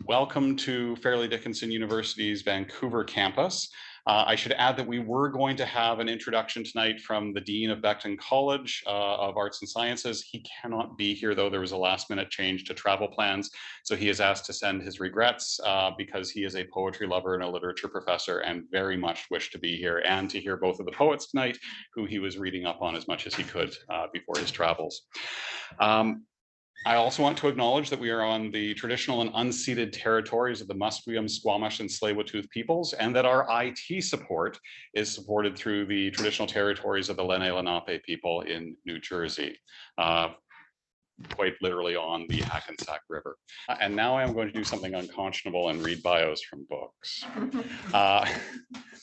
Welcome to Fairleigh Dickinson University's Vancouver campus. I should add that we were going to have an introduction tonight from the Dean of Becton College of Arts and Sciences. He cannot be here, though there was a last-minute change to travel plans, so he is asked to send his regrets because he is a poetry lover and a literature professor and very much wished to be here and to hear both of the poets tonight, who he was reading up on as much as he could before his travels. I also want to acknowledge that we are on the traditional and unceded territories of the Musqueam, Squamish, and Tsleil-Waututh peoples, and that our IT support is supported through the traditional territories of the Lenni Lenape people in New Jersey, quite literally on the Hackensack River. And now I am going to do something unconscionable and read bios from books,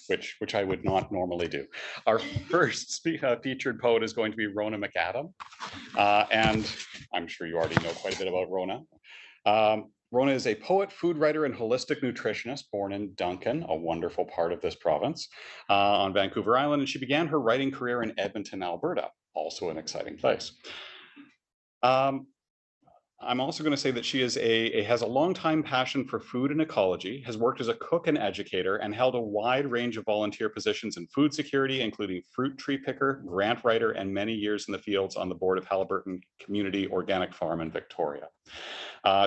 which I would not normally do. Our first featured poet is going to be Rhona McAdam, and I'm sure you already know quite a bit about Rhona. Rhona is a poet, food writer, and holistic nutritionist born in Duncan, a wonderful part of this province, on Vancouver Island, and she began her writing career in Edmonton, Alberta, also an exciting place. I'm also going to say that she is has a long-time passion for food and ecology, has worked as a cook and educator, and held a wide range of volunteer positions in food security, including fruit tree picker, grant writer, and many years in the fields on the board of Haliburton Community Organic Farm in Victoria.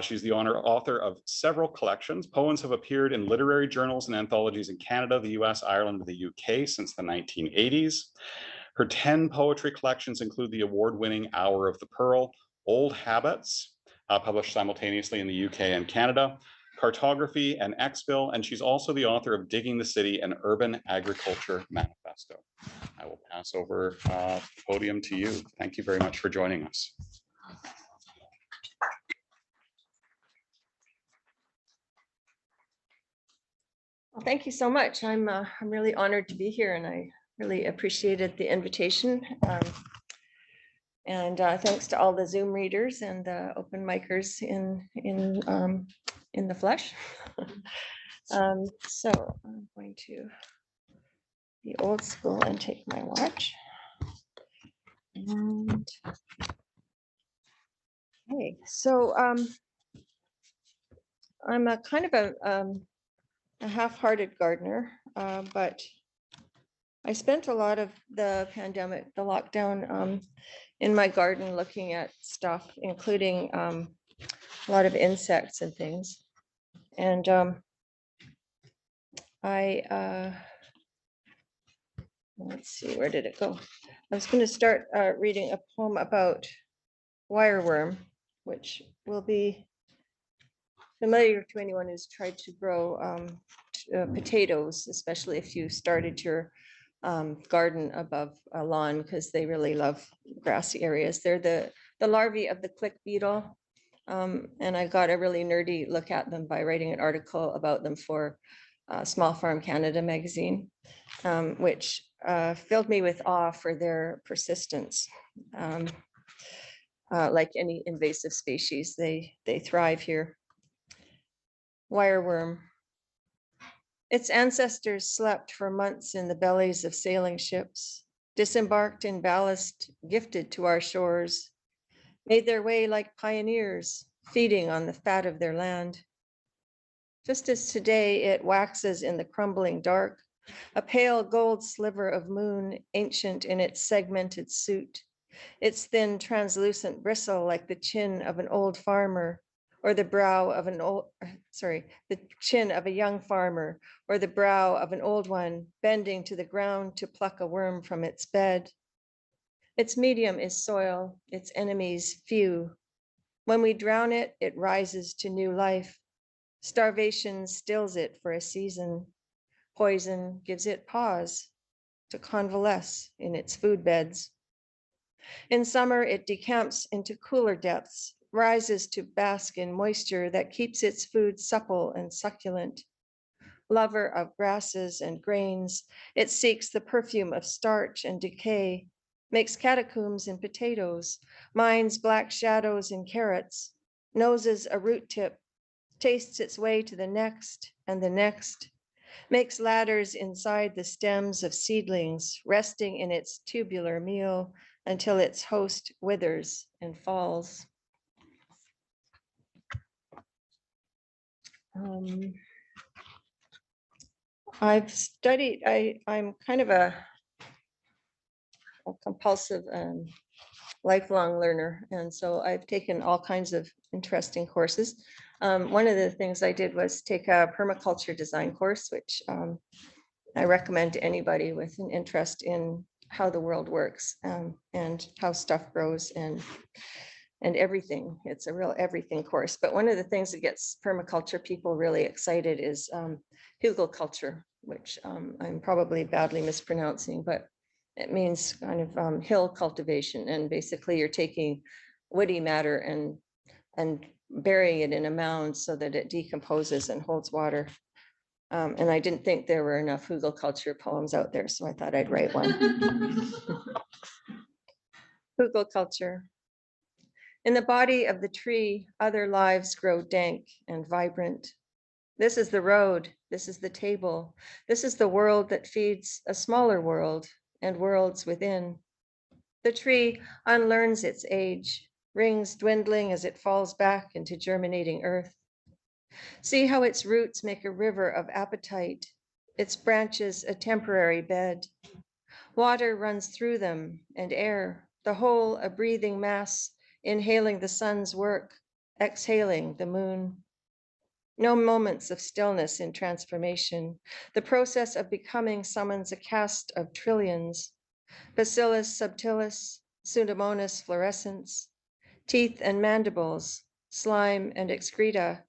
She's the author of several collections. Poems have appeared in literary journals and anthologies in Canada, the US, Ireland, and the UK since the 1980s. Her 10 poetry collections include the award-winning Hour of the Pearl, Old Habits, published simultaneously in the UK and Canada, Cartography and Ex-Ville, and she's also the author of Digging the City, an Urban Agriculture Manifesto. I will pass over the podium to you. Thank you very much for joining us. Well, thank you so much. I'm really honored to be here, and I really appreciated the invitation. And thanks to all the Zoom readers and the open micers in the flesh. So I'm going to be old school and take my watch. And okay, so I'm a kind of a half-hearted gardener, but I spent a lot of the pandemic, the lockdown, in my garden looking at stuff, including a lot of insects and things. And let's see, where did it go? I was going to start reading a poem about wireworm, which will be familiar to anyone who's tried to grow potatoes, especially if you started your garden above a lawn, because they really love grassy areas. They're the larvae of the click beetle, and I got a really nerdy look at them by writing an article about them for Small Farm Canada magazine, which filled me with awe for their persistence. Like any invasive species, they thrive here. Wireworm. Its ancestors slept for months in the bellies of sailing ships, disembarked in ballast gifted to our shores, made their way like pioneers, feeding on the fat of their land. Just as today it waxes in the crumbling dark, a pale gold sliver of moon, ancient in its segmented suit, its thin translucent bristle like the chin of an old farmer, or the brow of the chin of a young farmer, or the brow of an old one, bending to the ground to pluck a worm from its bed. Its medium is soil, its enemies few. When we drown it, it rises to new life. Starvation stills it for a season. Poison gives it pause to convalesce in its food beds. In summer, it decamps into cooler depths, rises to bask in moisture that keeps its food supple and succulent. Lover of grasses and grains, it seeks the perfume of starch and decay, makes catacombs in potatoes, mines black shadows in carrots, noses a root tip, tastes its way to the next and the next, makes ladders inside the stems of seedlings, resting in its tubular meal until its host withers and falls. I've studied, I'm kind of a compulsive lifelong learner. And so I've taken all kinds of interesting courses. One of the things I did was take a permaculture design course, which I recommend to anybody with an interest in how the world works and how stuff grows and everything. It's a real everything course. But one of the things that gets permaculture people really excited is hugelkultur, which I'm probably badly mispronouncing, but it means kind of hill cultivation. And basically you're taking woody matter and burying it in a mound so that it decomposes and holds water. And I didn't think there were enough hugelkultur poems out there, so I thought I'd write one. Hugelkultur. In the body of the tree, other lives grow dank and vibrant. This is the road, this is the table, this is the world that feeds a smaller world and worlds within. The tree unlearns its age, rings dwindling as it falls back into germinating earth. See how its roots make a river of appetite, its branches a temporary bed. Water runs through them and air, the whole a breathing mass, inhaling the sun's work, exhaling the moon. No moments of stillness in transformation. The process of becoming summons a cast of trillions. Bacillus subtilis, Pseudomonas fluorescens, teeth and mandibles, slime and excreta.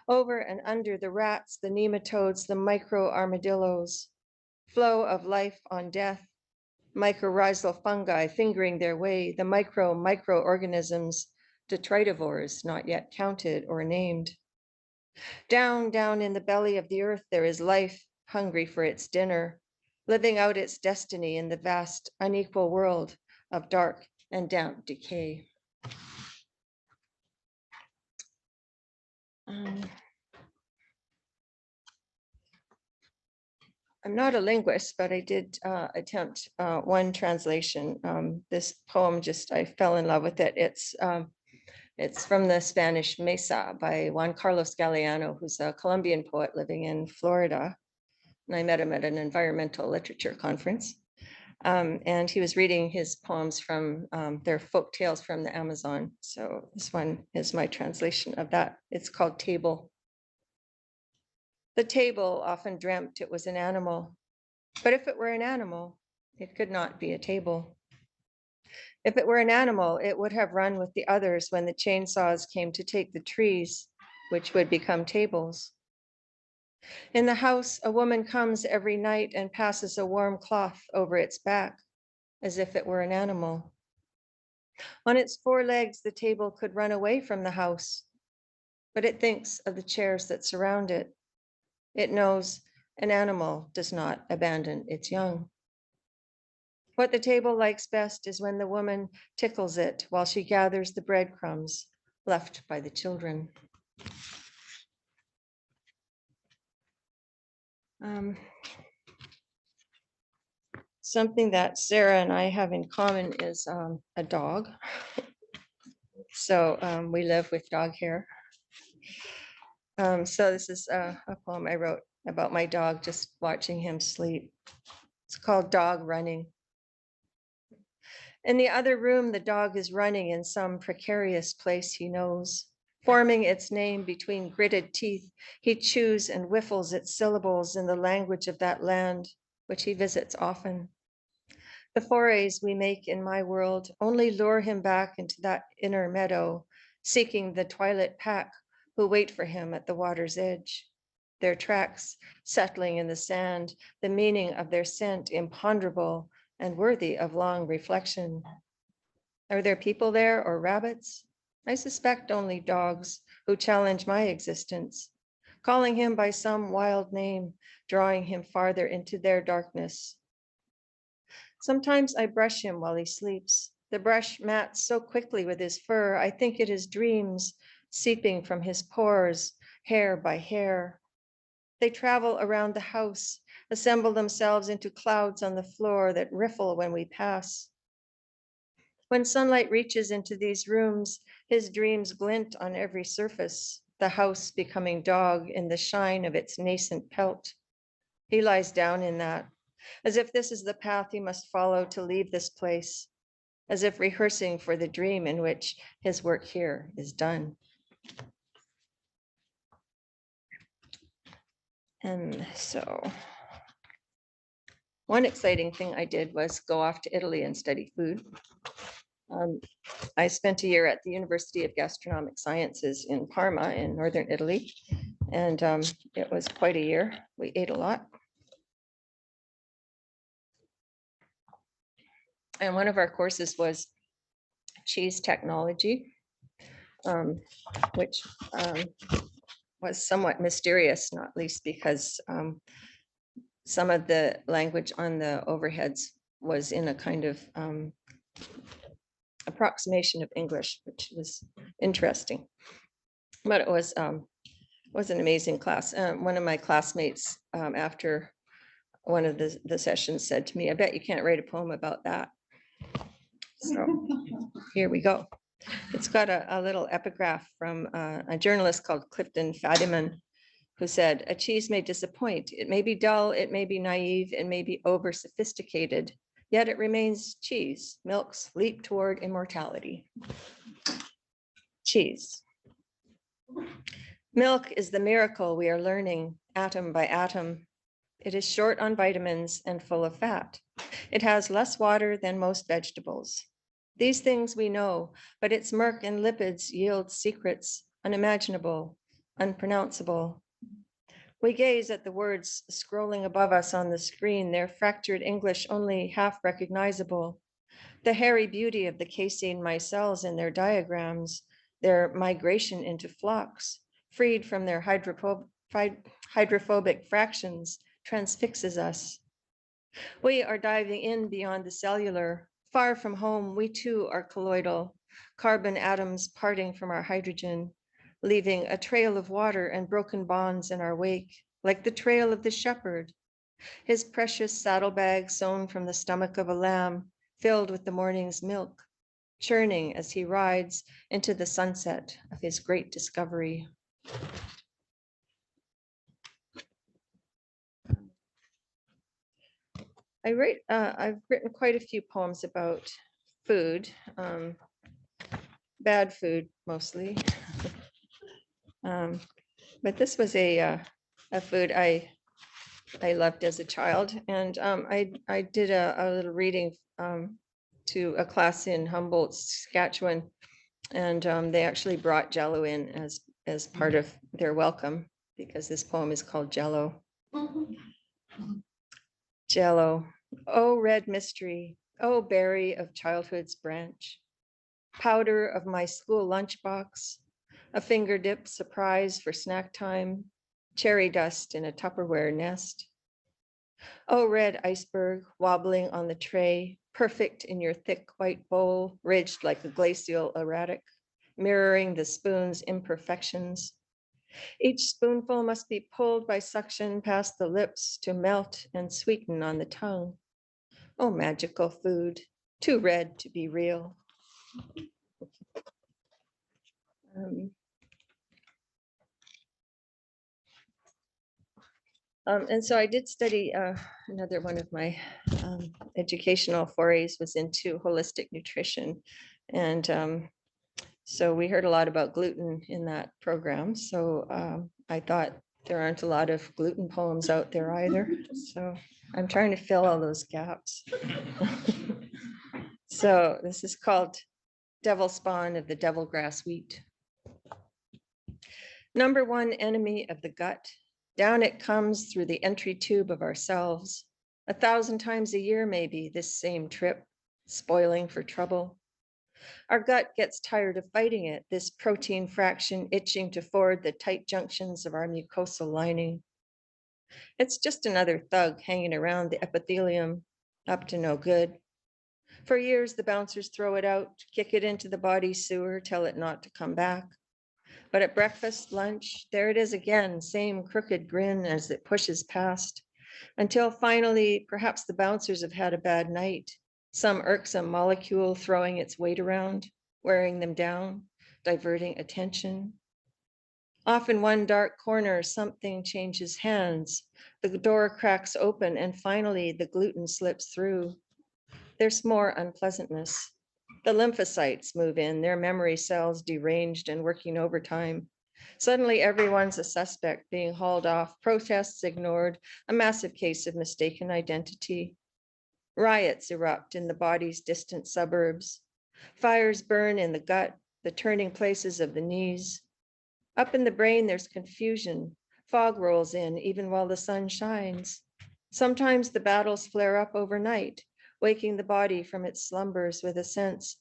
Over and under the rats, the nematodes, the micro armadillos. Flow of life on death. Mycorrhizal fungi fingering their way, the microorganisms, detritivores not yet counted or named. Down, down in the belly of the earth, there is life, hungry for its dinner, living out its destiny in the vast, unequal world of dark and damp decay. I'm not a linguist, but I did attempt one translation. This poem, I fell in love with it. It's from the Spanish Mesa by Juan Carlos Galeano, who's a Colombian poet living in Florida. And I met him at an environmental literature conference. And he was reading his poems from their folk tales from the Amazon. So this one is my translation of that. It's called Table. The table often dreamt it was an animal, but if it were an animal, it could not be a table. If it were an animal, it would have run with the others when the chainsaws came to take the trees, which would become tables. In the house, a woman comes every night and passes a warm cloth over its back, as if it were an animal. On its four legs, the table could run away from the house, but it thinks of the chairs that surround it. It knows an animal does not abandon its young. What the table likes best is when the woman tickles it while she gathers the breadcrumbs left by the children. Something that Sarah and I have in common is a dog. So we live with dog hair. So this is a poem I wrote about my dog, just watching him sleep. It's called Dog Running. In the other room, the dog is running in some precarious place he knows. Forming its name between gritted teeth, he chews and whiffles its syllables in the language of that land, which he visits often. The forays we make in my world only lure him back into that inner meadow, seeking the twilit pack who wait for him at the water's edge. Their tracks settling in the sand, the meaning of their scent imponderable and worthy of long reflection. Are there people there or rabbits? I suspect only dogs who challenge my existence, calling him by some wild name, drawing him farther into their darkness. Sometimes I brush him while he sleeps. The brush mats so quickly with his fur, I think it is dreams seeping from his pores, hair by hair. They travel around the house, assemble themselves into clouds on the floor that riffle when we pass. When sunlight reaches into these rooms, his dreams glint on every surface. the house becoming dog in the shine of its nascent pelt. He lies down in that, as if this is the path he must follow to leave this place, as if rehearsing for the dream in which his work here is done. And so one exciting thing I did was go off to Italy and study food. I spent a year at the University of Gastronomic Sciences in Parma in northern Italy, and it was quite a year. We ate a lot. And one of our courses was cheese technology, which was somewhat mysterious, not least because some of the language on the overheads was in a kind of approximation of English, which was interesting. But it was an amazing class. One of my classmates, after one of the sessions, said to me, "I bet you can't write a poem about that." So here we go. It's got a little epigraph from a journalist called Clifton Fadiman, who said, "A cheese may disappoint. It may be dull, it may be naive, it may be over sophisticated, yet it remains cheese. Milk's leap toward immortality." Cheese. Milk is the miracle we are learning atom by atom. It is short on vitamins and full of fat. It has less water than most vegetables. These things we know, but its murk and lipids yield secrets unimaginable, unpronounceable. We gaze at the words scrolling above us on the screen, their fractured English only half recognizable. The hairy beauty of the casein micelles in their diagrams, their migration into flocks, freed from their hydrophobic fractions, transfixes us. We are diving in beyond the cellular. Far from home, we too are colloidal, carbon atoms parting from our hydrogen, leaving a trail of water and broken bonds in our wake, like the trail of the shepherd, his precious saddlebag sewn from the stomach of a lamb, filled with the morning's milk, churning as he rides into the sunset of his great discovery. I've written quite a few poems about food, bad food mostly. But this was a food I loved as a child, and I did a little reading to a class in Humboldt, Saskatchewan, and they actually brought Jello in as part of their welcome, because this poem is called Jello. Jello, oh red mystery, oh berry of childhood's branch, powder of my school lunchbox, a finger dip surprise for snack time, cherry dust in a Tupperware nest. Oh red iceberg wobbling on the tray, perfect in your thick white bowl, ridged like a glacial erratic, mirroring the spoon's imperfections. Each spoonful must be pulled by suction past the lips to melt and sweeten on the tongue. Oh, magical food, too red to be real. And so I did study, another one of my educational forays was into holistic nutrition. And so we heard a lot about gluten in that program. So I thought there aren't a lot of gluten poems out there either. So I'm trying to fill all those gaps. So this is called Devil Spawn of the Devil Grass Wheat. Number one enemy of the gut. Down it comes through the entry tube of ourselves. 1,000 times a year, maybe, this same trip, spoiling for trouble. Our gut gets tired of fighting it, this protein fraction itching to ford the tight junctions of our mucosal lining. It's just another thug hanging around the epithelium, up to no good. For years, the bouncers throw it out, kick it into the body sewer, tell it not to come back. But at breakfast, lunch, there it is again, same crooked grin as it pushes past, until finally, perhaps the bouncers have had a bad night, some irksome molecule throwing its weight around, wearing them down, diverting attention. Off in one dark corner, something changes hands. The door cracks open and finally the gluten slips through. There's more unpleasantness. The lymphocytes move in, their memory cells deranged and working overtime. Suddenly everyone's a suspect, being hauled off, protests ignored, a massive case of mistaken identity. Riots erupt in the body's distant suburbs. Fires burn in the gut, the turning places of the knees. Up in the brain, there's confusion. Fog rolls in even while the sun shines. Sometimes the battles flare up overnight, waking the body from its slumbers with a sense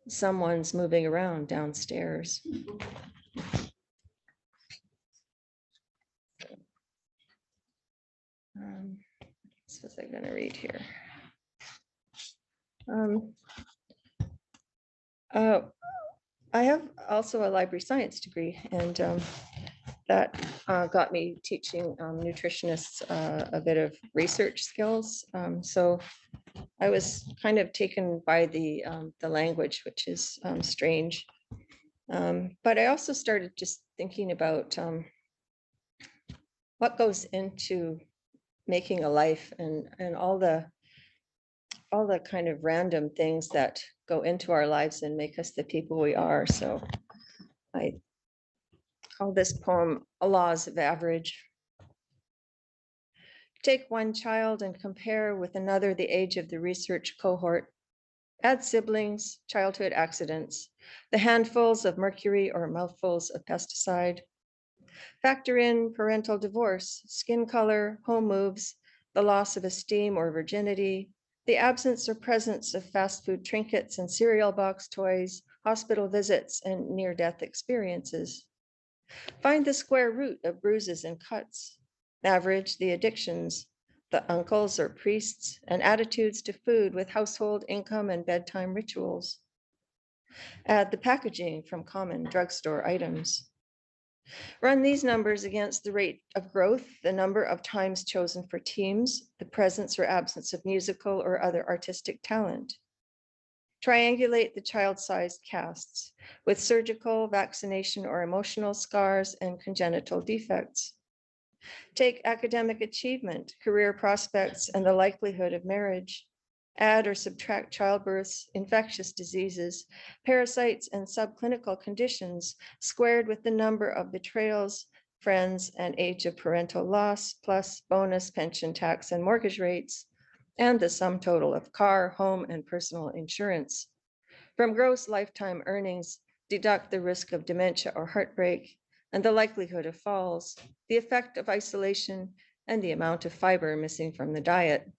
someone's moving around downstairs. This was I'm going to read here. I have also a library science degree, and that got me teaching nutritionists a bit of research skills. So I was kind of taken by the language, which is strange. But I also started just thinking about what goes into making a life, and all the kind of random things that go into our lives and make us the people we are. So I call this poem "A Laws of Average." Take one child and compare with another the age of the research cohort. Add siblings, childhood accidents, the handfuls of mercury or mouthfuls of pesticide. Factor in parental divorce, skin color, home moves, the loss of esteem or virginity, the absence or presence of fast food trinkets and cereal box toys, hospital visits, and near-death experiences. Find the square root of bruises and cuts. Average the addictions, the uncles or priests, and attitudes to food with household income and bedtime rituals. Add the packaging from common drugstore items. Run these numbers against the rate of growth, the number of times chosen for teams, the presence or absence of musical or other artistic talent. Triangulate the child-sized casts with surgical, vaccination, or emotional scars and congenital defects. Take academic achievement, career prospects, and the likelihood of marriage. Add or subtract childbirths, infectious diseases, parasites, and subclinical conditions squared with the number of betrayals, friends, and age of parental loss, plus bonus, pension, tax, and mortgage rates, and the sum total of car, home, and personal insurance. From gross lifetime earnings, deduct the risk of dementia or heartbreak, and the likelihood of falls, the effect of isolation, and the amount of fiber missing from the diet.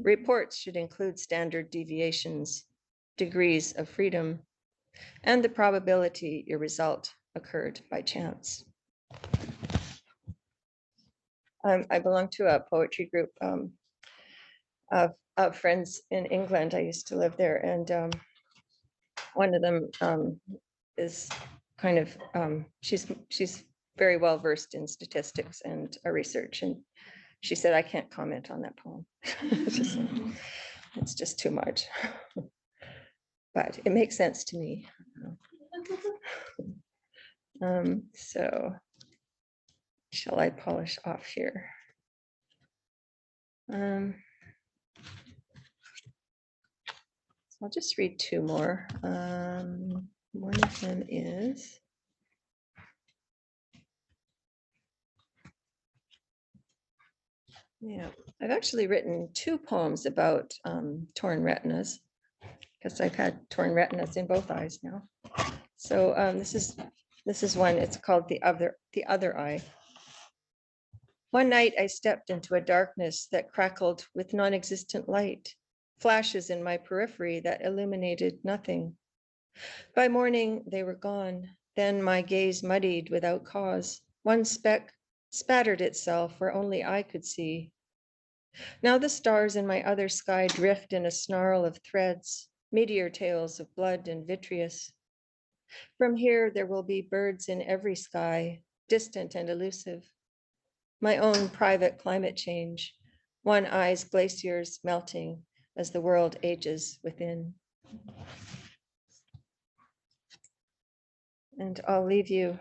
Reports should include standard deviations, degrees of freedom, and the probability your result occurred by chance. I belong to a poetry group of friends in England. I used to live there, and one of them is kind of, she's very well versed in statistics and research, and she said, I can't comment on that poem. It's just too much. But it makes sense to me. So shall I polish off here? So I'll just read two more. One of them is, yeah, I've actually written two poems about torn retinas, because I've had torn retinas in both eyes now. So this is one. It's called The Other Eye. One night I stepped into a darkness that crackled with non-existent light, flashes in my periphery that illuminated nothing. By morning they were gone. Then my gaze muddied without cause. One speck spattered itself where only I could see. Now the stars in my other sky drift in a snarl of threads, meteor tails of blood and vitreous. From here, there will be birds in every sky, distant and elusive. My own private climate change, one eye's glaciers melting as the world ages within. And I'll leave you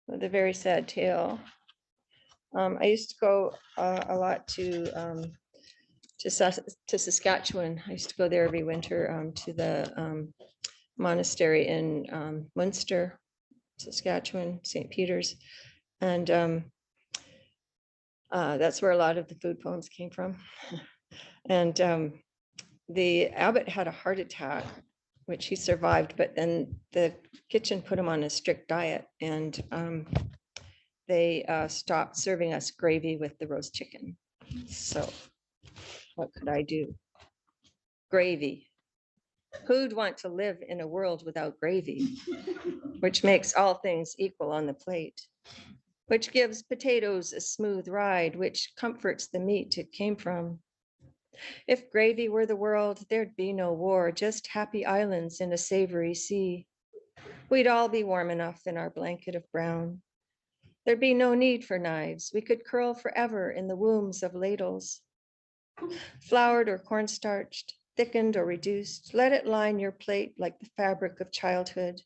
with a very sad tale. I used to go a lot to Saskatchewan. I used to go there every winter to the monastery in Munster, Saskatchewan, St. Peter's. And that's where a lot of the food poems came from. And the abbot had a heart attack, which he survived, but then the kitchen put him on a strict diet, and they stopped serving us gravy with the roast chicken. So what could I do? Gravy. Who'd want to live in a world without gravy, which makes all things equal on the plate, which gives potatoes a smooth ride, which comforts the meat it came from. If gravy were the world, there'd be no war, just happy islands in a savory sea. We'd all be warm enough in our blanket of brown. There'd be no need for knives. We could curl forever in the wombs of ladles. Floured or cornstarched, thickened or reduced, let it line your plate like the fabric of childhood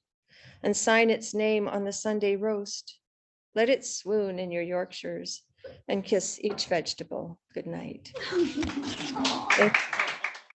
and sign its name on the Sunday roast. Let it swoon in your Yorkshires and kiss each vegetable goodnight. Thank you.